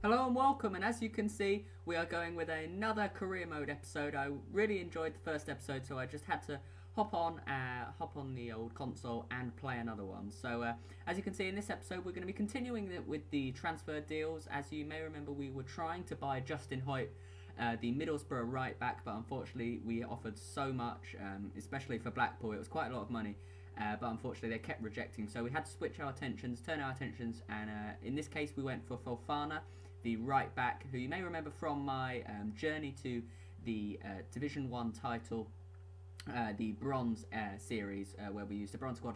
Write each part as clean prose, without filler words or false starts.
Hello and welcome, and as you can see, we are going with another career mode episode. I really enjoyed the first episode, so I just had to hop on the old console and play another one. So as you can see in this episode, we're going to be continuing with the transfer deals. As you may remember, we were trying to buy Justin Hoyt, the Middlesbrough right back, but unfortunately we offered so much, especially for Blackpool. It was quite a lot of money. But unfortunately they kept rejecting, so we had to switch our attentions, turn our attentions, and in this case we went for Fofana, the right back, who you may remember from my journey to the Division 1 title, the Bronze series, where we used the Bronze squad.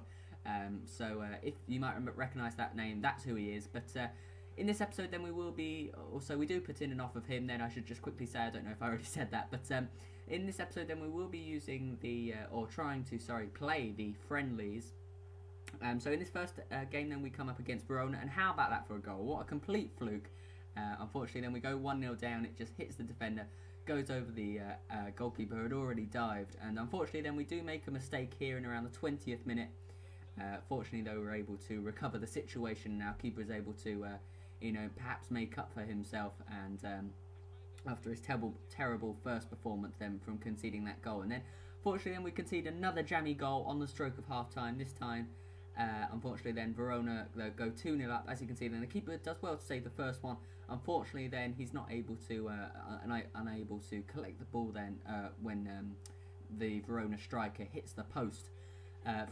So if you might recognise that name, that's who he is. But in this episode then we will be, also we do put in an off of him, then I should just quickly say, I don't know if I already said that, but in this episode then we will be using the, play the friendlies. So in this first game then we come up against Verona, and how about that for a goal? What a complete fluke. Unfortunately then we go 1-0 down, it just hits the defender, goes over the goalkeeper who had already dived, and unfortunately then we do make a mistake here in around the 20th minute. Fortunately though we're able to recover the situation, and our keeper is able to perhaps make up for himself, and after his terrible first performance then from conceding that goal. And then fortunately then we concede another jammy goal on the stroke of half time. This time unfortunately then Verona go 2-0 up. As you can see then the keeper does well to save the first one. Unfortunately then he's not able to unable to collect the ball then when the Verona striker hits the post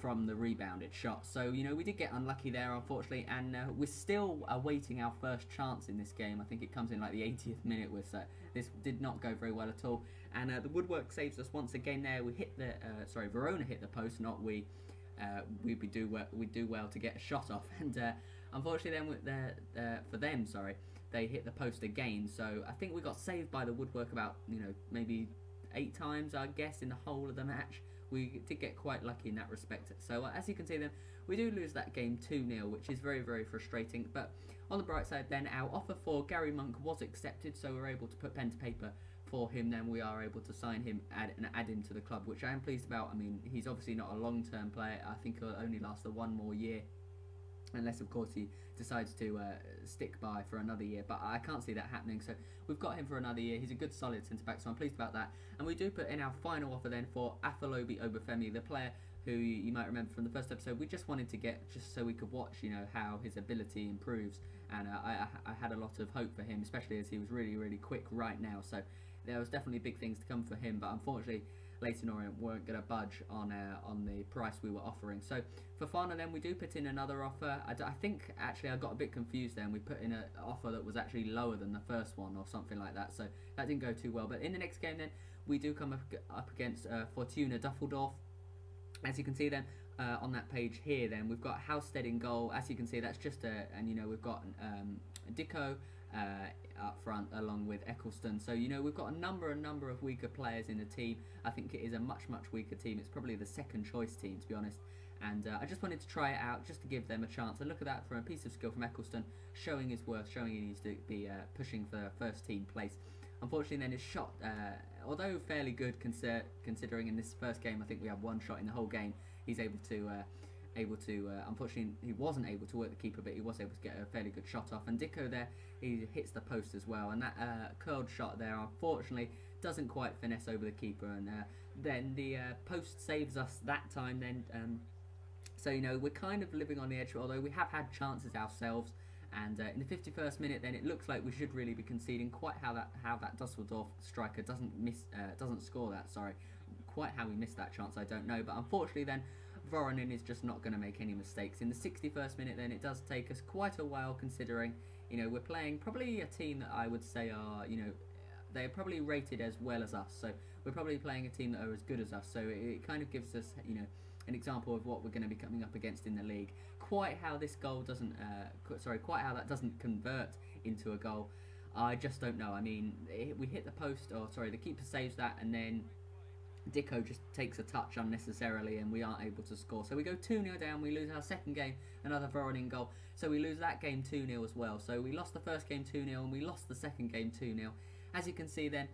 from the rebounded shot. So we did get unlucky there, unfortunately, and we're still awaiting our first chance in this game. I think it comes in like the 80th minute. This did not go very well at all, and the woodwork saves us once again there. We hit the Verona hit the post, not we. We do well to get a shot off, and unfortunately then for them, they hit the post again. So I think we got saved by the woodwork about maybe 8 times, I guess, in the whole of the match. We did get quite lucky in that respect. So as you can see then, we do lose that game 2-0, which is very, very frustrating. But on the bright side then, our offer for Gary Monk was accepted, so we're able to put pen to paper for him. Then we are able to sign him and add him to the club, which I am pleased about. I mean, he's obviously not a long-term player. I think he'll only last for 1 more year, unless of course he decides to stick by for another year, but I can't see that happening. So we've got him for another year. He's a good solid centre back, so I'm pleased about that. And we do put in our final offer then for Afolabi Obafemi, the player who you might remember from the first episode. We just wanted to get just so we could watch how his ability improves, and I had a lot of hope for him, especially as he was really, really quick right now. So there was definitely big things to come for him, but unfortunately Leyton Orient weren't going to budge on the price we were offering. So for Fofana then we do put in another offer. I think actually I got a bit confused there, and we put in an offer that was actually lower than the first one or something like that, so that didn't go too well. But in the next game then we do come up against Fortuna Düsseldorf. As you can see then on that page here then we've got Halstead in goal. As you can see that's just we've got Dicko up front along with Eccleston. So we've got a number of weaker players in the team. I think it is a much weaker team. It's probably the second choice team, to be honest, and I just wanted to try it out just to give them a chance. And look at that, for a piece of skill from Eccleston, showing his worth, showing he needs to be pushing for first team place. Unfortunately then his shot, although fairly good considering in this first game I think we have 1 shot in the whole game, he's able to unfortunately he wasn't able to work the keeper, but he was able to get a fairly good shot off. And Dicko there, he hits the post as well, and that curled shot there unfortunately doesn't quite finesse over the keeper, and then the post saves us that time then. So we're kind of living on the edge, although we have had chances ourselves. And in the 51st minute then it looks like we should really be conceding. Quite how that Dusseldorf striker doesn't score that, quite how we missed that chance I don't know. But unfortunately then Voronin is just not going to make any mistakes. In the 61st minute then it does take us quite a while, considering we're playing probably a team that I would say are they're probably rated as well as us, so we're probably playing a team that are as good as us. So it kind of gives us an example of what we're going to be coming up against in the league. Quite how this goal doesn't quite how that doesn't convert into a goal, I just don't know. I mean, we hit the post, the keeper saves that, and then Dicko just takes a touch unnecessarily, and we aren't able to score. So we go 2-0 down, we lose our second game, another Voronin goal, so we lose that game 2-0 as well. So we lost the first game 2-0 and we lost the second game 2-0. As you can see then,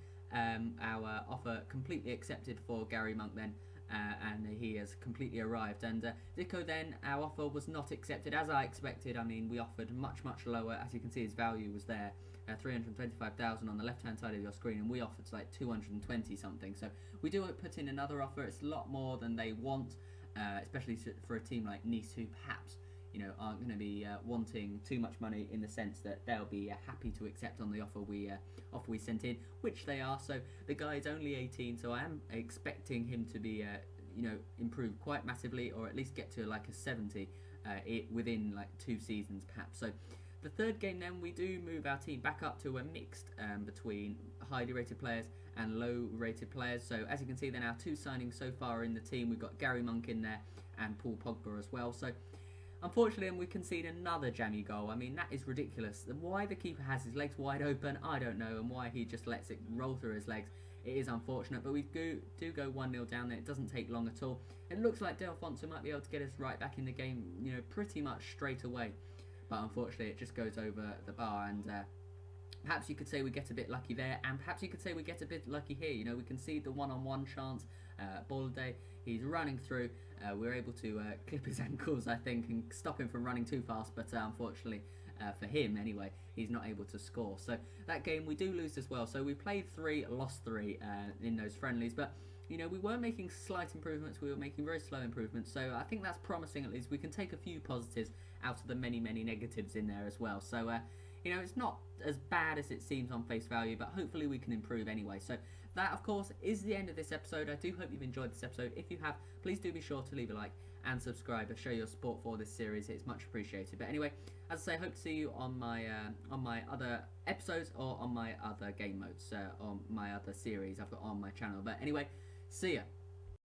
our offer completely accepted for Gary Monk then, and he has completely arrived. And Dicko then, our offer was not accepted as I expected. I mean, we offered much lower. As you can see, his value was there, 325,000 on the left hand side of your screen, and we offered like 220 something. So we do put in another offer. It's a lot more than they want, especially for a team like Nice, who perhaps aren't going to be wanting too much money, in the sense that they'll be happy to accept on the offer we sent in, which they are. So the guy is only 18, so I am expecting him to be improve quite massively, or at least get to like a 70 within like 2 seasons perhaps. So the third game, then, we do move our team back up to a mixed between highly rated players and low rated players. So as you can see, then our 2 signings so far in the team, we've got Gary Monk in there and Paul Pogba as well. So unfortunately, we concede another jammy goal. I mean, that is ridiculous. Why the keeper has his legs wide open, I don't know, and why he just lets it roll through his legs, it is unfortunate. But we do go 1-0 down there. It doesn't take long at all. It looks like Delfonso might be able to get us right back in the game, pretty much straight away. But unfortunately, it just goes over the bar, and perhaps you could say we get a bit lucky there, and perhaps you could say we get a bit lucky here. We concede the one-on-one chance. Balde, he's running through. We're able to clip his ankles, I think, and stop him from running too fast. But unfortunately, for him anyway, he's not able to score. So that game we do lose as well. So we played 3, lost 3 in those friendlies. But we were making slight improvements. We were making very slow improvements. So I think that's promising. At least we can take a few positives out of the many negatives in there as well. So it's not as bad as it seems on face value, but hopefully we can improve anyway. So that, of course, is the end of this episode. I do hope you've enjoyed this episode. If you have, please do be sure to leave a like and subscribe and show your support for this series. It's much appreciated. But anyway, as I say, I hope to see you on my other episodes, or on my other game modes, on my other series I've got on my channel. But anyway, see ya.